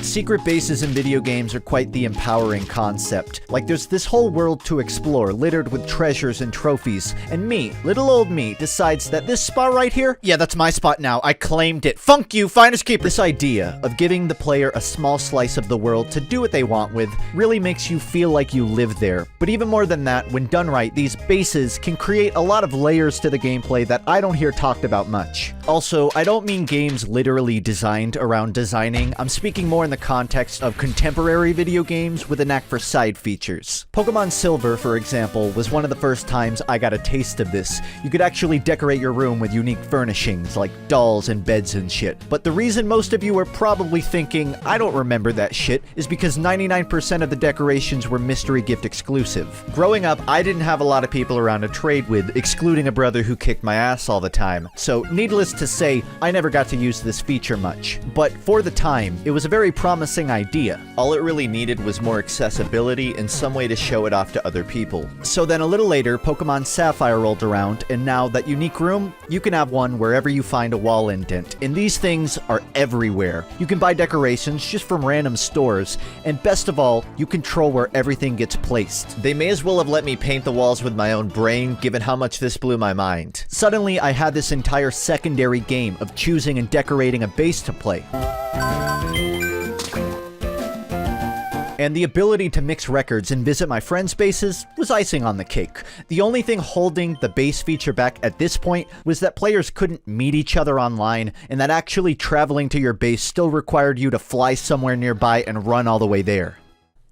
Secret bases in video games are quite the empowering concept. Like, there's this whole world to explore, littered with treasures and trophies, and me, little old me, decides that this spot right here, yeah, that's my spot now, I claimed it, funk you, finders keepers. This idea of giving the player a small slice of the world to do what they want with really makes you feel like you live there. But even more than that, when done right, these bases can create a lot of layers to the gameplay that I don't hear talked about much. Also, I don't mean games literally designed around designing, I'm speaking more in the context of contemporary video games with a knack for side features. Pokemon Silver, for example, was one of the first times I got a taste of this. You could actually decorate your room with unique furnishings, like dolls and beds and shit. But the reason most of you are probably thinking, I don't remember that shit, is because 99% of the decorations were mystery gift exclusive. Growing up, I didn't have a lot of people around to trade with, excluding a brother who kicked my ass all the time. So, needless to say, I never got to use this feature much. But for the time, it was a very promising idea. All it really needed was more accessibility and some way to show it off to other people. So then a little later, Pokemon Sapphire rolled around, and now that unique room, you can have one wherever you find a wall indent. And these things are everywhere. You can buy decorations just from random stores, and best of all, you control where everything gets placed. They may as well have let me paint the walls with my own brain, given how much this blew my mind. Suddenly, I had this entire secondary game of choosing and decorating a base to play. And the ability to mix records and visit my friends' bases was icing on the cake. The only thing holding the base feature back at this point was that players couldn't meet each other online, and that actually traveling to your base still required you to fly somewhere nearby and run all the way there.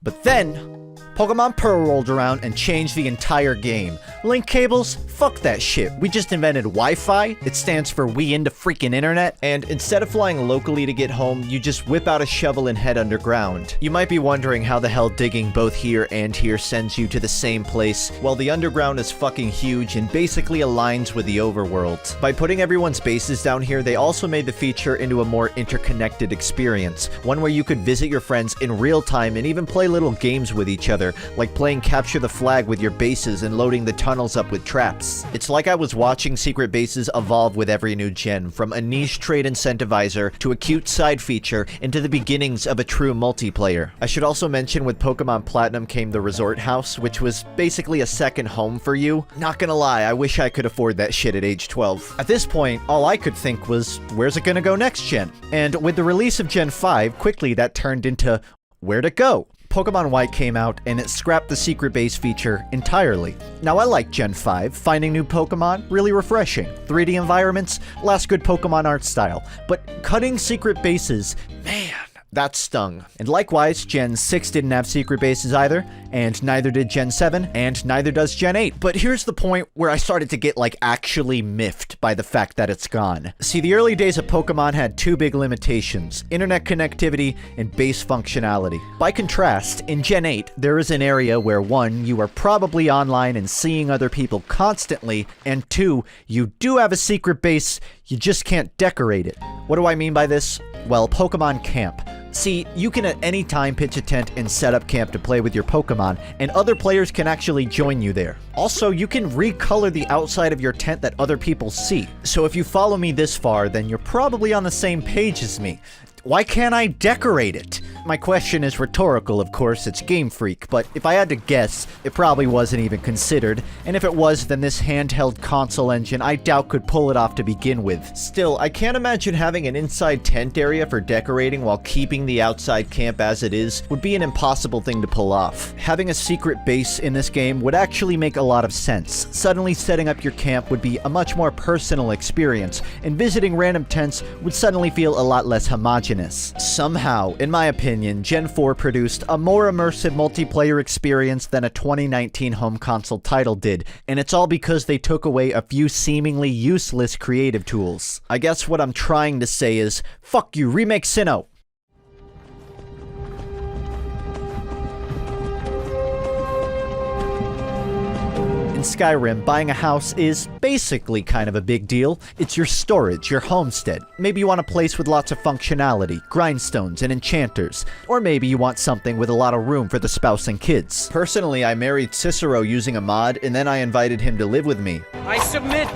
But then, Pokemon Pearl rolled around and changed the entire game. Link cables? Fuck that shit. We just invented Wi-Fi. It stands for we into freaking internet. And instead of flying locally to get home, you just whip out a shovel and head underground. You might be wondering how the hell digging both here and here sends you to the same place. Well, the underground is fucking huge and basically aligns with the overworld. By putting everyone's bases down here, they also made the feature into a more interconnected experience. One where you could visit your friends in real time and even play little games with each other, like playing capture the flag with your bases and loading the tunnels up with traps. It's like I was watching secret bases evolve with every new gen, from a niche trade incentivizer to a cute side feature into the beginnings of a true multiplayer. I should also mention with Pokemon Platinum came the Resort House, which was basically a second home for you. Not gonna lie, I wish I could afford that shit at age 12. At this point, all I could think was, where's it gonna go next gen? And with the release of Gen 5, quickly that turned into, where'd it go? Pokemon White came out, and it scrapped the secret base feature entirely. Now I like Gen 5, finding new Pokemon, really refreshing. 3D environments, last good Pokemon art style. But cutting secret bases, man, that stung. And likewise, Gen 6 didn't have secret bases either, and neither did Gen 7, and neither does Gen 8. But here's the point where I started to get, like, actually miffed by the fact that it's gone. See, the early days of Pokemon had two big limitations: internet connectivity and base functionality. By contrast, in Gen 8, there is an area where 1, you are probably online and seeing other people constantly, and 2, you do have a secret base, you just can't decorate it. What do I mean by this? Well, Pokemon Camp. See, you can at any time pitch a tent and set up camp to play with your Pokemon, and other players can actually join you there. Also, you can recolor the outside of your tent that other people see. So if you follow me this far, then you're probably on the same page as me. Why can't I decorate it? My question is rhetorical, of course, it's Game Freak, but if I had to guess, it probably wasn't even considered, and if it was, then this handheld console engine I doubt could pull it off to begin with. Still, I can't imagine having an inside tent area for decorating while keeping the outside camp as it is would be an impossible thing to pull off. Having a secret base in this game would actually make a lot of sense. Suddenly setting up your camp would be a much more personal experience, and visiting random tents would suddenly feel a lot less homogeneous. Somehow, in my opinion, Gen 4 produced a more immersive multiplayer experience than a 2019 home console title did, and it's all because they took away a few seemingly useless creative tools. I guess what I'm trying to say is, fuck you, remake Sinnoh! In Skyrim, buying a house is basically kind of a big deal. It's your storage, your homestead. Maybe you want a place with lots of functionality, grindstones, and enchanters. Or maybe you want something with a lot of room for the spouse and kids. Personally, I married Cicero using a mod, and then I invited him to live with me. I submit!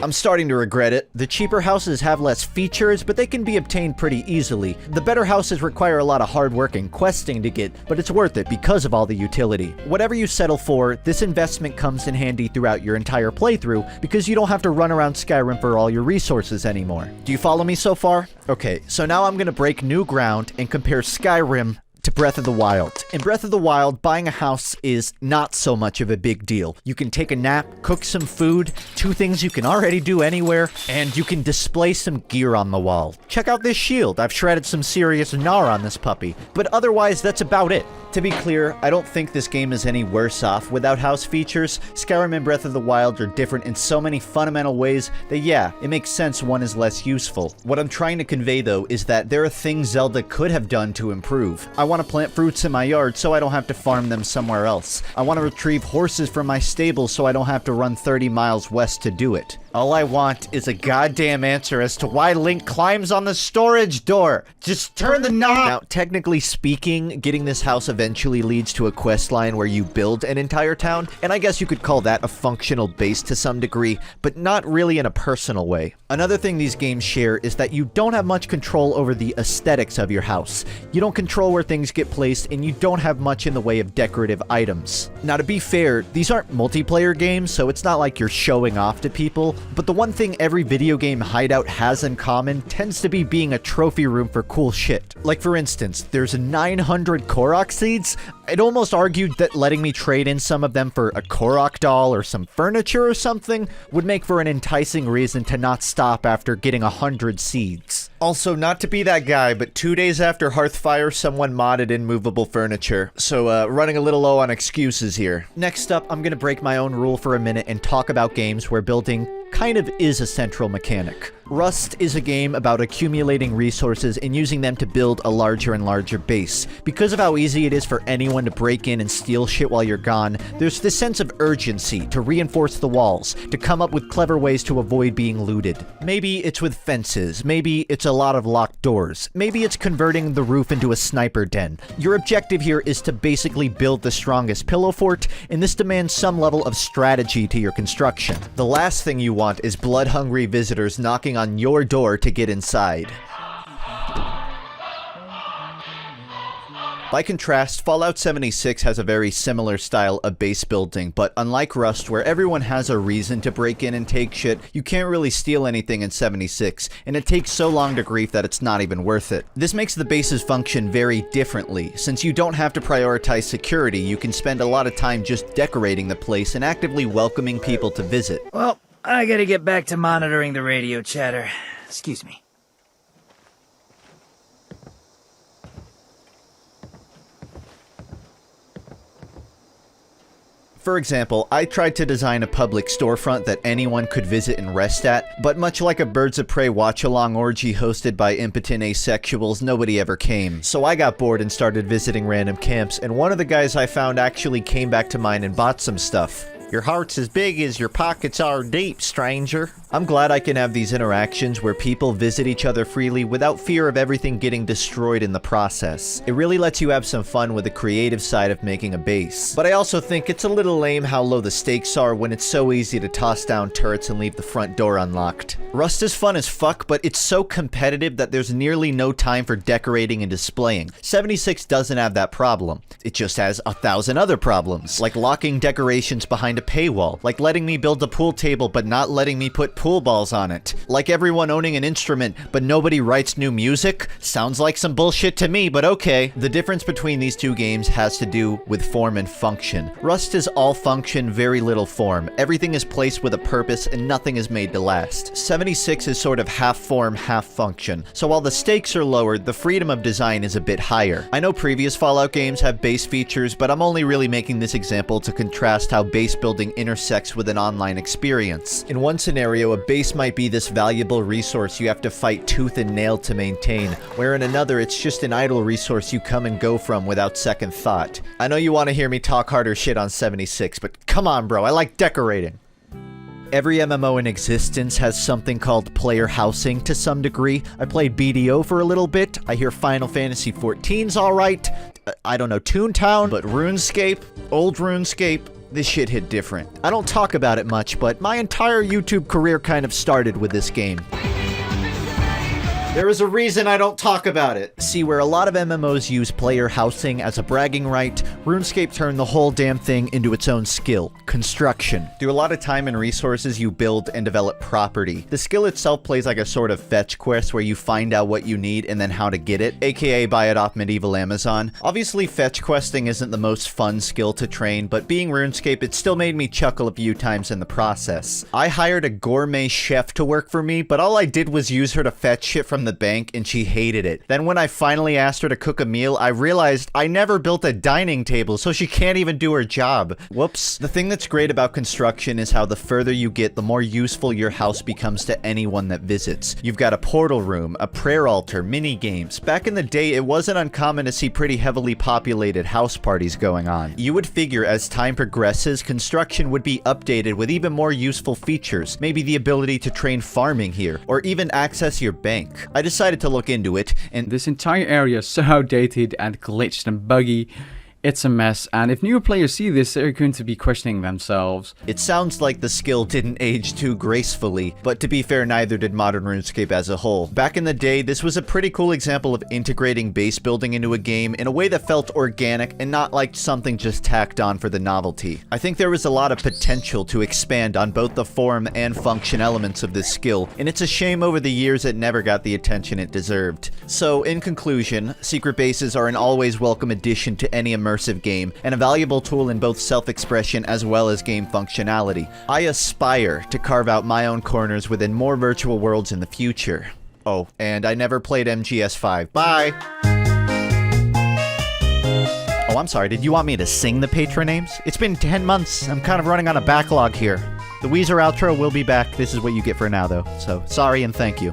I'm starting to regret it. The cheaper houses have less features, but they can be obtained pretty easily. The better houses require a lot of hard work and questing to get, but it's worth it because of all the utility. Whatever you settle for, this investment comes in handy throughout your entire playthrough because you don't have to run around Skyrim for all your resources anymore. Do you follow me so far? Okay, so now I'm gonna break new ground and compare Skyrim to Breath of the Wild. In Breath of the Wild, buying a house is not so much of a big deal. You can take a nap, cook some food, two things you can already do anywhere, and you can display some gear on the wall. Check out this shield. I've shredded some serious gnar on this puppy. But otherwise, that's about it. To be clear, I don't think this game is any worse off without house features. Skyrim and Breath of the Wild are different in so many fundamental ways that yeah, it makes sense one is less useful. What I'm trying to convey though is that there are things Zelda could have done to improve. I want to plant fruits in my yard so I don't have to farm them somewhere else. I want to retrieve horses from my stable so I don't have to run 30 miles west to do it. All I want is a goddamn answer as to why Link climbs on the storage door. Just turn the knob! Now, technically speaking, getting this house eventually leads to a quest line where you build an entire town, and I guess you could call that a functional base to some degree, but not really in a personal way. Another thing these games share is that you don't have much control over the aesthetics of your house. You don't control where things get placed, and you don't have much in the way of decorative items. Now, to be fair, these aren't multiplayer games, so it's not like you're showing off to people, but the one thing every video game hideout has in common tends to be being a trophy room for cool shit. Like for instance, there's 900 Korok seeds. I'd almost argued that letting me trade in some of them for a Korok doll or some furniture or something would make for an enticing reason to not stop after getting 100 seeds. Also, not to be that guy, but 2 days after Hearthfire, someone modded in movable furniture. So, running a little low on excuses here. Next up, I'm gonna break my own rule for a minute and talk about games where building kind of is a central mechanic. Rust is a game about accumulating resources and using them to build a larger and larger base. Because of how easy it is for anyone to break in and steal shit while you're gone, there's this sense of urgency to reinforce the walls, to come up with clever ways to avoid being looted. Maybe it's with fences, maybe it's a lot of locked doors, maybe it's converting the roof into a sniper den. Your objective here is to basically build the strongest pillow fort, and this demands some level of strategy to your construction. The last thing you want is blood-hungry visitors knocking on your door to get inside. By contrast, Fallout 76 has a very similar style of base building, but unlike Rust, where everyone has a reason to break in and take shit, you can't really steal anything in 76, and it takes so long to grief that it's not even worth it. This makes the bases function very differently. Since you don't have to prioritize security, you can spend a lot of time just decorating the place and actively welcoming people to visit. Well, I gotta get back to monitoring the radio chatter. Excuse me. For example, I tried to design a public storefront that anyone could visit and rest at, but much like a Birds of Prey watch-along orgy hosted by impotent asexuals, nobody ever came. So I got bored and started visiting random camps, and one of the guys I found actually came back to mine and bought some stuff. Your heart's as big as your pockets are deep, stranger. I'm glad I can have these interactions where people visit each other freely without fear of everything getting destroyed in the process. It really lets you have some fun with the creative side of making a base. But I also think it's a little lame how low the stakes are when it's so easy to toss down turrets and leave the front door unlocked. Rust is fun as fuck, but it's so competitive that there's nearly no time for decorating and displaying. 76 doesn't have that problem. It just has 1,000 other problems, like locking decorations behind a paywall, like letting me build a pool table but not letting me put pool balls on it, like everyone owning an instrument but nobody writes new music. Sounds like some bullshit to me, but okay. The difference between these two games has to do with form and function. Rust is all function, very little form. Everything is placed with a purpose and nothing is made to last. 76 is sort of half form, half function. So while the stakes are lower, the freedom of design is a bit higher. I know previous Fallout games have base features, but I'm only really making this example to contrast how base building intersects with an online experience. In one scenario, a base might be this valuable resource you have to fight tooth and nail to maintain, where in another it's just an idle resource you come and go from without second thought. I know you want to hear me talk harder shit on 76, but come on bro, I like decorating. Every MMO in existence has something called player housing to some degree. I played BDO for a little bit. I hear Final Fantasy XIV's alright. I don't know Toontown, but RuneScape, old RuneScape, this shit hit different. I don't talk about it much, but my entire YouTube career kind of started with this game. There is a reason I don't talk about it. See, where a lot of MMOs use player housing as a bragging right, RuneScape turned the whole damn thing into its own skill, construction. Through a lot of time and resources, you build and develop property. The skill itself plays like a sort of fetch quest where you find out what you need and then how to get it, aka buy it off medieval Amazon. Obviously, fetch questing isn't the most fun skill to train, but being RuneScape, it still made me chuckle a few times in the process. I hired a gourmet chef to work for me, but all I did was use her to fetch shit from the bank and she hated it. Then when I finally asked her to cook a meal, I realized I never built a dining table, so she can't even do her job. Whoops. The thing that's great about construction is how the further you get, the more useful your house becomes to anyone that visits. You've got a portal room, a prayer altar, mini games. Back in the day, it wasn't uncommon to see pretty heavily populated house parties going on. You would figure as time progresses, construction would be updated with even more useful features, maybe the ability to train farming here, or even access your bank. I decided to look into it, and This entire area is so outdated and glitched and buggy. It's a mess, and if newer players see this, they're going to be questioning themselves. it sounds like the skill didn't age too gracefully, but to be fair, neither did modern RuneScape as a whole. Back in the day, this was a pretty cool example of integrating base building into a game in a way that felt organic and not like something just tacked on for the novelty. I think there was a lot of potential to expand on both the form and function elements of this skill, and it's a shame over the years it never got the attention it deserved. So, in conclusion, secret bases are an always welcome addition to any immersive game, and a valuable tool in both self-expression as well as game functionality. I aspire to carve out my own corners within more virtual worlds in the future. Oh, and I never played MGS5. Bye! Oh, I'm sorry, did you want me to sing the patron names? It's been 10 months, I'm kind of running on a backlog here. The Weezer outro will be back, this is what you get for now though, so sorry and thank you.